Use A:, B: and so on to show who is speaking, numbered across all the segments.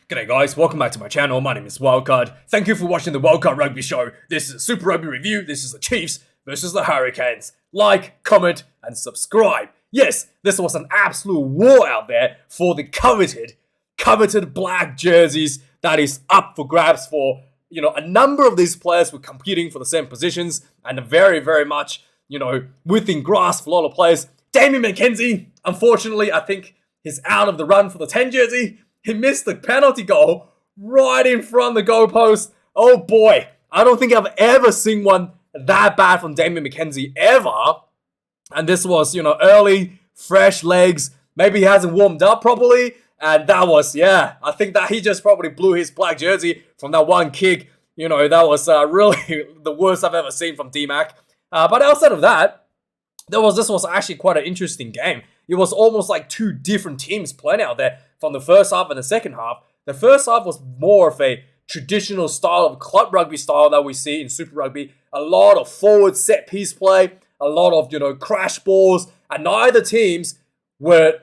A: G'day guys, welcome back to my channel. My name is Wildkard. Thank you for watching the Wildkard Rugby Show. This is a Super Rugby review. This is the Chiefs versus the Hurricanes. Like, comment, and subscribe. Yes, this was an absolute war out there for the coveted black jerseys that is up for grabs for, a number of these players were competing for the same positions and very much, within grasp for a lot of players. Damian McKenzie, unfortunately, I think he's out of the run for the 10 jersey. He missed the penalty goal right in front of the goalpost. Oh boy, I don't think I've ever seen one that bad from Damian McKenzie ever. And this was, early, fresh legs. Maybe he hasn't warmed up properly. And that was, I think that he just probably blew his black jersey from that one kick. That was really the worst I've ever seen from D-Mac. But outside of that, this was actually quite an interesting game. It was almost like two different teams playing out there from the first half and the second half. The first half was more of a traditional style of club rugby style that we see in Super Rugby. A lot of forward set piece play, a lot of crash balls, and neither teams weren't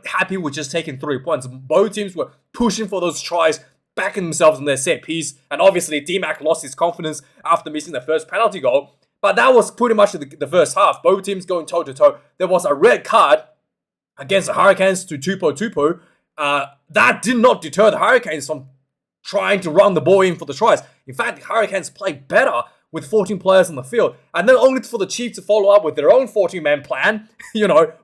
A: happy with just taking 3 points. Both teams were pushing for those tries, backing themselves in their set piece, and obviously D-Mac lost his confidence after missing the first penalty goal. But that was pretty much the first half. Both teams going toe-to-toe. There was a red card against the Hurricanes to Tupo. That did not deter the Hurricanes from trying to run the ball in for the tries. In fact, the Hurricanes played better with 14 players on the field. And then only for the Chiefs to follow up with their own 14-man plan.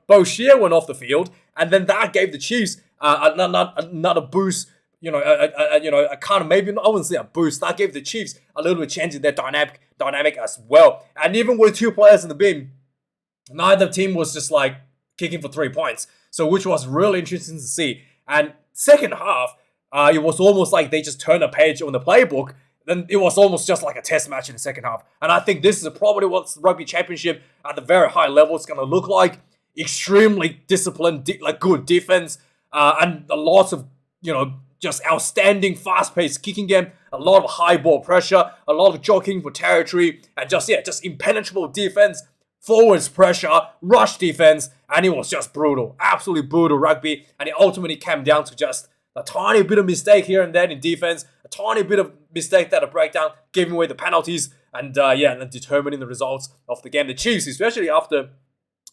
A: Bo Shear went off the field. And then that gave the Chiefs another boost. A kind of, maybe I wouldn't say a boost. That gave the Chiefs a little bit change in their dynamic as well. And even with two players in the bin, neither team was just like kicking for 3 points. So which was really interesting to see. And second half, it was almost like they just turned a page on the playbook. Then it was almost just like a test match in the second half. And I think this is probably what the Rugby Championship at the very high level is going to look like. Extremely disciplined, good defense, and a lot of, just outstanding fast-paced kicking game, a lot of high ball pressure, a lot of jockeying for territory, and just impenetrable defense, forwards pressure, rush defense, and it was just brutal, absolutely brutal rugby, and it ultimately came down to just a tiny bit of mistake here and there in defense, a tiny bit of mistake that a breakdown, giving away the penalties, and then determining the results of the game. The Chiefs, especially after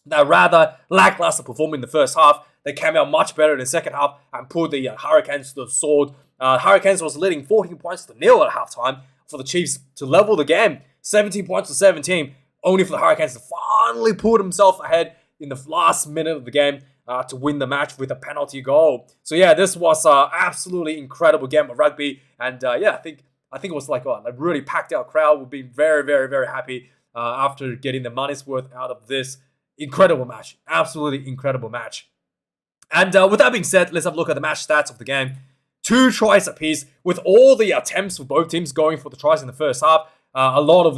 A: that rather lackluster performance in the first half, they came out much better in the second half and put the Hurricanes to the sword. Hurricanes was leading 14 points to nil at halftime for the Chiefs to level the game, 17 points to 17, only for the Hurricanes to finally pull themselves ahead in the last minute of the game to win the match with a penalty goal. So this was an absolutely incredible game of rugby, and I think it was like a really packed out crowd. We've been very happy after getting the money's worth out of this incredible match, absolutely incredible match. And with that being said, let's have a look at the match stats of the game. 2 tries apiece, with all the attempts for both teams going for the tries in the first half. A lot of,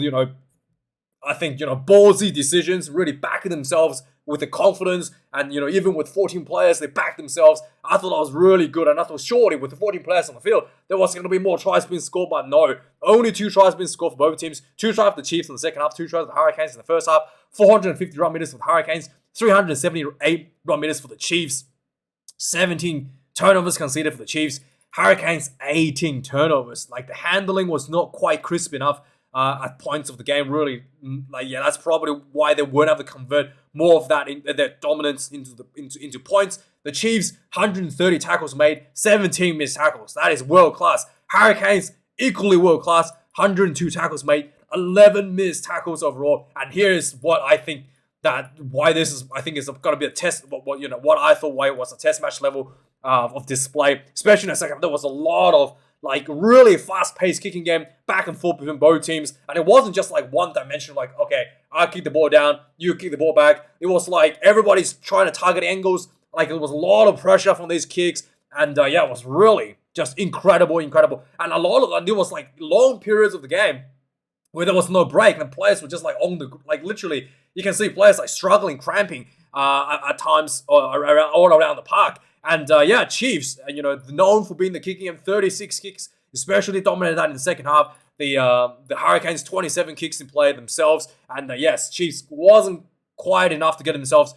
A: I think, ballsy decisions, really backing themselves with the confidence. And, even with 14 players, they backed themselves. I thought that was really good. And I thought surely with the 14 players on the field, there was going to be more tries being scored. But no, only 2 tries being scored for both teams. 2 tries for the Chiefs in the second half, 2 tries for the Hurricanes in the first half. 450 run meters for the Hurricanes, 378 run meters for the Chiefs. 17 turnovers conceded for the Chiefs. Hurricanes 18 turnovers. Like, the handling was not quite crisp enough at points of the game. Really, that's probably why they weren't able to convert more of that their dominance into points. The Chiefs 130 tackles made, 17 missed tackles. That is world class. Hurricanes equally world class, 102 tackles made, 11 missed tackles overall. And here's what I think. I think it's going to be a test. What I thought why it was a test match level of display, especially in the second half. There was a lot of really fast-paced kicking game, back and forth between both teams, and it wasn't just like one dimension. Like, okay, I kick the ball down, you kick the ball back. It was like everybody's trying to target angles. Like, there was a lot of pressure from these kicks, and it was really just incredible. And a lot of there was like long periods of the game where there was no break, and players were just literally. You can see players struggling, cramping at times all around the park. And Chiefs, known for being the kicking game, 36 kicks, especially dominated that in the second half. The Hurricanes 27 kicks in play themselves, and Chiefs wasn't quite enough to get themselves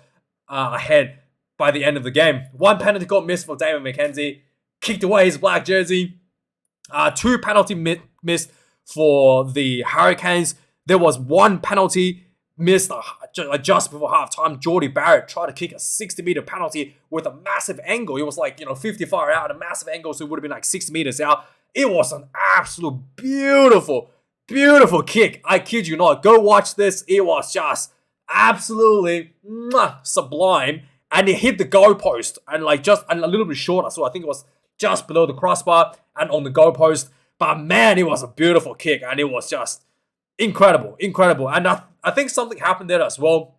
A: ahead. by the end of the game. One penalty got missed for Damian McKenzie, kicked away his black jersey. Two penalty missed for the Hurricanes. There was one penalty missed just before halftime. Jordie Barrett tried to kick a 60-meter penalty with a massive angle. It was like, 55 out, a massive angle, so it would have been like 6 meters out. It was an absolute beautiful, beautiful kick. I kid you not. Go watch this. It was just absolutely sublime. And it hit the goalpost and a little bit shorter. So I think it was just below the crossbar and on the goalpost. But man, it was a beautiful kick and it was just incredible. And I think something happened there as well.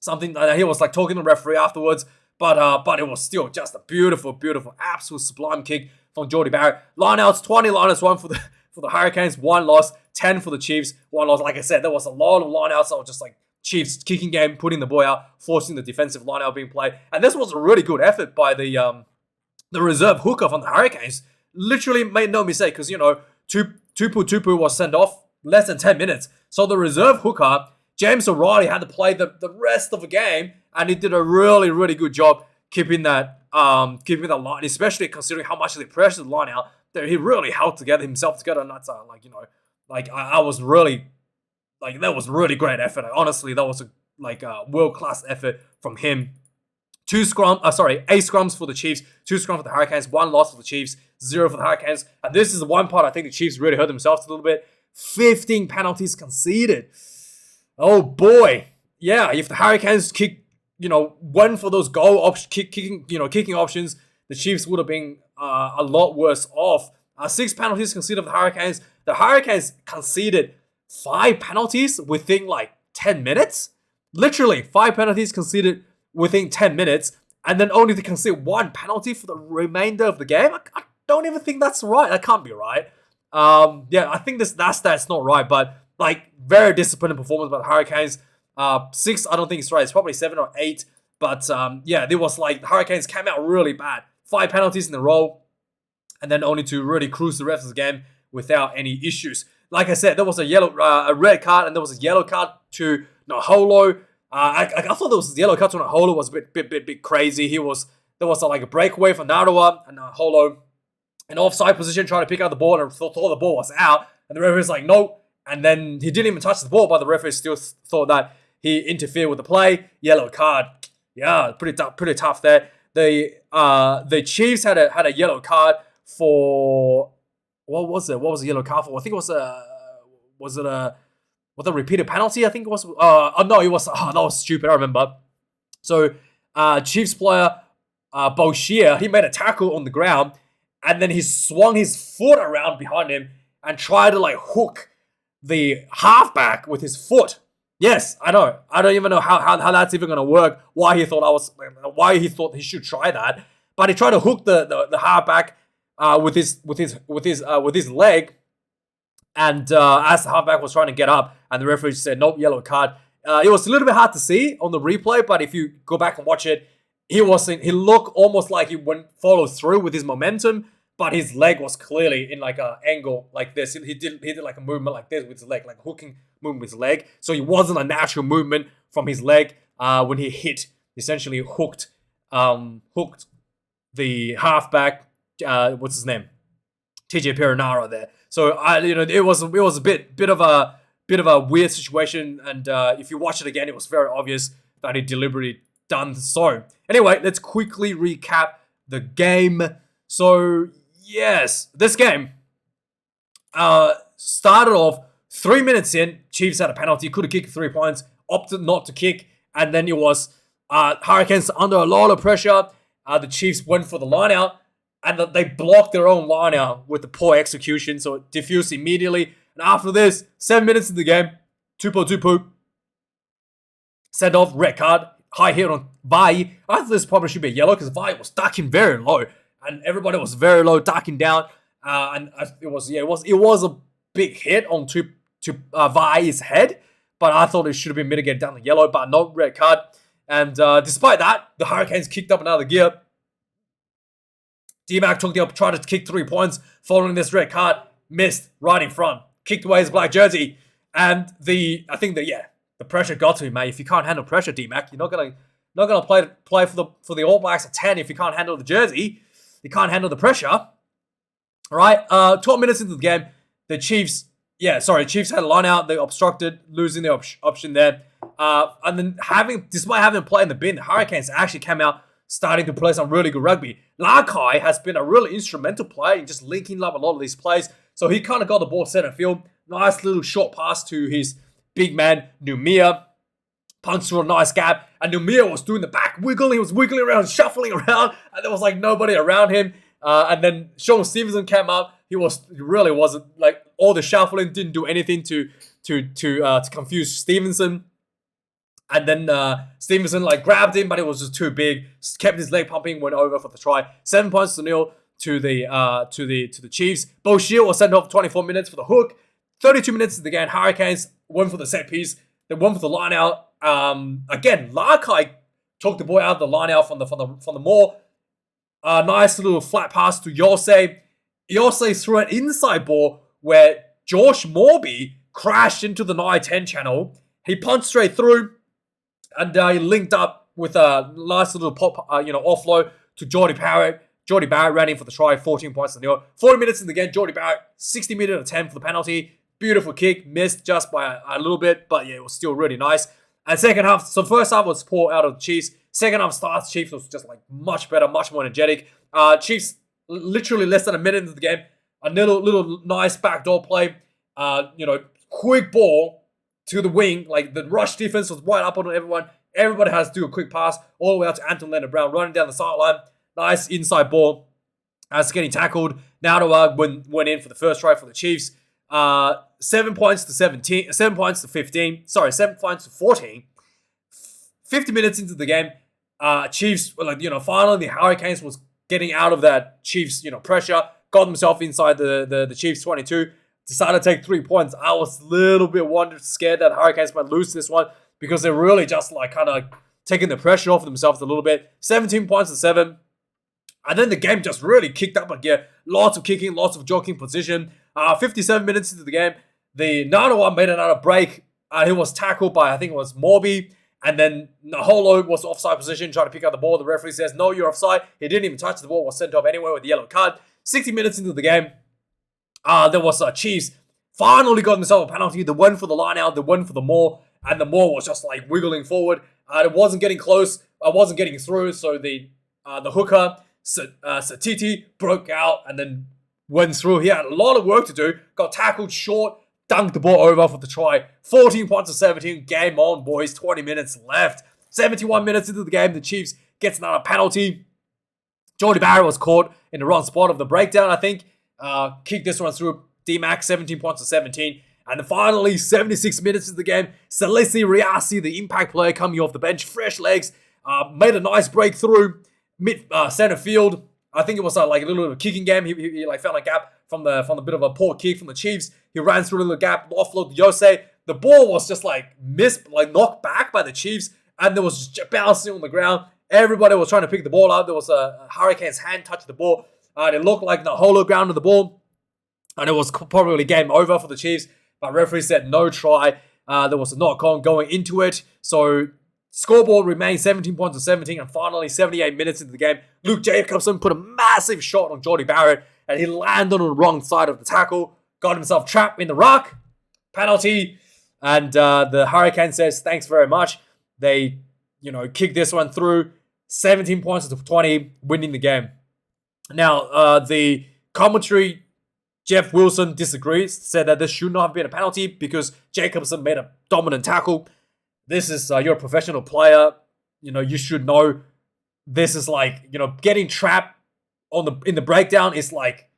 A: Something that he was like talking to the referee afterwards. But it was still just a beautiful, beautiful, absolute sublime kick from Jordie Barrett. Lineouts, 20 lineouts, 1 for the Hurricanes, 1 loss, 10 for the Chiefs, 1 loss. Like I said, there was a lot of lineouts that were just like Chiefs kicking game, putting the ball out, forcing the defensive lineout being played. And this was a really good effort by the reserve hooker from the Hurricanes. Literally made no mistake because, Tupu was sent off less than 10 minutes. So the reserve hooker, James O'Reilly, had to play the rest of the game, and he did a really, really good job keeping that line, especially considering how much they pressured the line out. That he really held himself together, and that's I was really that was really great effort. Honestly, that was a world-class effort from him. 8 scrums for the Chiefs, 2 scrums for the Hurricanes, 1 loss for the Chiefs, 0 for the Hurricanes. And this is the one part I think the Chiefs really hurt themselves a little bit. 15 penalties conceded. Oh boy. Yeah, if the Hurricanes went for those kicking options, the Chiefs would have been a lot worse off. 6 penalties conceded for the Hurricanes. The Hurricanes conceded 5 penalties within 10 minutes. Literally, 5 penalties conceded within 10 minutes, and then only to concede 1 penalty for the remainder of the game. I don't even think that's right. That can't be right. I think that's not right, but very disappointing performance by the Hurricanes. 6, I don't think it's right. It's probably 7 or 8. But there was the Hurricanes came out really bad. 5 penalties in a row, and then only to really cruise the rest of the game without any issues. Like I said, there was a red card, and there was a yellow card to Naholo. I thought there was a yellow card to Naholo was a bit crazy. There was a breakaway for Narawa, and Naholo in offside position trying to pick out the ball and thought the ball was out, and the referee's like, no. And then he didn't even touch the ball, but the referee still thought that he interfered with the play. Yellow card. Yeah, pretty tough there. The Chiefs had a yellow card for what was it? What was the yellow card for? I think it was a repeated penalty? I think it was. No, it was. That was stupid. I remember. So, Chiefs player Boshier, he made a tackle on the ground, and then he swung his foot around behind him and tried to hook the halfback with his foot. Yes, I know. I don't even know how that's even gonna work. Why he thought he should try that, but he tried to hook the halfback with his leg, and as the halfback was trying to get up, and the referee said nope, yellow card. It was a little bit hard to see on the replay, but if you go back and watch it, he looked almost like he went follow through with his momentum, but his leg was clearly in an angle like this. He did a movement like this with his leg, like a hooking movement with his leg. So it wasn't a natural movement from his leg when he essentially hooked the halfback. What's his name? TJ Perenara there. So it was a bit of a weird situation, and if you watch it again, it was very obvious that he deliberately done so. Anyway, let's quickly recap the game. So yes, this game started off 3 minutes in. Chiefs had a penalty, could have kicked 3 points, opted not to kick, and then it was Hurricanes under a lot of pressure. The Chiefs went for the line out, and they blocked their own line out with the poor execution, so it diffused immediately. And after this, 7 minutes in the game, Tupu sent off, red card, high hit on Vai. I thought this probably should be a yellow because Vai was ducking very low, and everybody was very low, ducking down. And it was a big hit on Vai's head, but I thought it should have been mitigated down to yellow, but no, red card. And despite that, the Hurricanes kicked up another gear. D-Mac tried to kick 3 points following this red card, missed right in front, kicked away his black jersey, and I think the pressure got to him, mate. If you can't handle pressure, D-Mac, you're not gonna Not gonna play for the All Blacks at 10 if you can't handle the jersey. You can't handle the pressure. All right. 12 minutes into the game, the Chiefs had a line out. They obstructed, losing the option there. And then despite having to play in the bin, the Hurricanes actually came out starting to play some really good rugby. Larkai has been a really instrumental player in just linking up a lot of these plays. So he kind of got the ball center field. Nice little short pass to his big man, Numia. Punched through a nice gap. And Numia was doing the back wiggling. He was wiggling around, shuffling around. And there was like nobody around him. And then Sean Stevenson came up. He really wasn't like all the shuffling didn't do anything to confuse Stevenson. And then Stevenson like grabbed him, but it was just too big. Kept his leg pumping, went over for the try. 7 points to nil to the Chiefs. Bo Shield was sent off 24 minutes for the hook. 32 minutes of the game. Hurricanes won for the set piece. They won for the line out. Again, Larkai took the ball out of the line out from the maul. Nice little flat pass to Yosei. Yosei threw an inside ball where Josh Morby crashed into the 9-10 channel. He punched straight through. And he linked up with a nice little pop, offload to Jordy Barrett. Jordy Barrett ran in for the try, 14 points to nil. 40 minutes in the game, Jordy Barrett, 60-meter attempt for the penalty. Beautiful kick, missed just by a little bit, but yeah, it was still really nice. And second half, so first half was poor out of the Chiefs. Second half starts, Chiefs was just like much better, much more energetic. Chiefs literally less than a minute into the game. A little nice backdoor play. Quick ball to the wing, like the rush defense was right up on everyone. Everybody has to do a quick pass all the way out to Anton Leonard-Brown running down the sideline. Nice inside ball as getting tackled. Now went in for the first try for the Chiefs. 7 points to 17. 7 points to 15. Sorry, 7 points to 14. 50 minutes into the game, Chiefs finally the Hurricanes was getting out of that Chiefs pressure. Got themselves inside the Chiefs 22. Decided to take 3 points. I was a little bit scared that Hurricanes might lose this one because they're really just like kind of taking the pressure off themselves a little bit. 17 points to 7. And then the game just really kicked up again. Lots of kicking, lots of jogging position. 57 minutes into the game, the Nanawa made another break. He was tackled by, I think it was Morby. And then Naholo was offside position, trying to pick up the ball. The referee says, no, you're offside. He didn't even touch the ball, was sent off anyway with the yellow card. 60 minutes into the game, there was Chiefs finally got themselves a penalty. They went for the line out, they went for the maul, and the maul was just like wiggling forward. It wasn't getting close, wasn't getting through, so the hooker, Satiti, broke out and then went through. He had a lot of work to do, got tackled short, dunked the ball over for the try. 14 points to 17, game on, boys, 20 minutes left. 71 minutes into the game, the Chiefs gets another penalty. Jordy Barrett was caught in the wrong spot of the breakdown, I think. Kicked this one through. D-Mac, 17 points to 17. And then finally, 76 minutes into the game, Salesi Riasi, the impact player coming off the bench, fresh legs, made a nice breakthrough mid center field. I think it was like a little bit of a kicking game. He like found a gap from the bit of a poor kick from the Chiefs. He ran through a little gap, offload to Yosei. The ball was just like knocked back by the Chiefs, and there was just bouncing on the ground. Everybody was trying to pick the ball up. There was a Hurricane's hand touched the ball. It looked like the hollow ground of the ball, and it was probably game over for the Chiefs. But referee said no try. There was a knock-on going into it. So scoreboard remained 17 points to 17, and finally 78 minutes into the game, Luke Jacobson put a massive shot on Jordy Barrett, and he landed on the wrong side of the tackle, got himself trapped in the ruck, penalty, and the Hurricane says thanks very much. They, kicked this one through, 17 points to 20, winning the game. Now, the commentary, Jeff Wilson disagrees, said that this should not have been a penalty because Jacobson made a dominant tackle. This is, you're a professional player. You should know this is like, getting trapped in the breakdown is like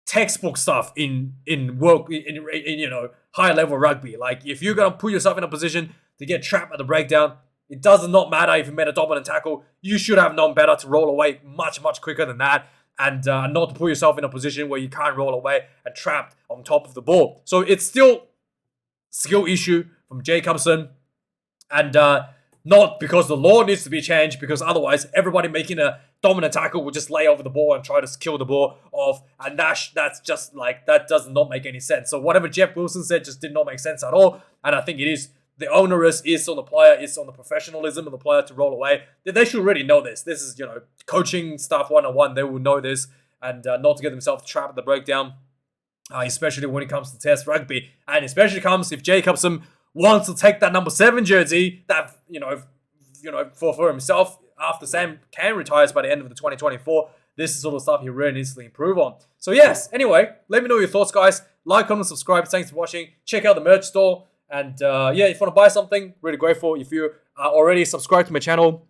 A: textbook stuff in high level rugby. Like if you're going to put yourself in a position to get trapped at the breakdown, it does not matter if you made a dominant tackle. You should have known better to roll away much, much quicker than that. And not to put yourself in a position where you can't roll away and trapped on top of the ball. So it's still skill issue from Jacobson. And not because the law needs to be changed, because otherwise everybody making a dominant tackle will just lay over the ball and try to kill the ball off. And that's just like, that does not make any sense. So whatever Jeff Wilson said just did not make sense at all. And I think it is the onus is on the player, it's on the professionalism of the player to roll away. They should already know this. This is, coaching stuff 101. They will know this and not to get themselves trapped at the breakdown, especially when it comes to Test rugby. And especially comes if Jacobson wants to take that number 7 jersey that, for himself after Sam Can retires by the end of the 2024. This is sort of stuff he really needs to improve on. So yes, anyway, let me know your thoughts, guys. Like, comment, subscribe. Thanks for watching. Check out the merch store. And if you want to buy something, really grateful. If you are already subscribed to my channel,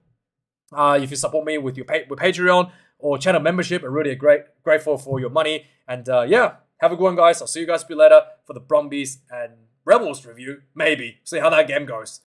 A: if you support me with with Patreon or channel membership, I'm really grateful for your money. And have a good one, guys. I'll see you guys a bit later for the Brumbies and Rebels review. Maybe. See how that game goes.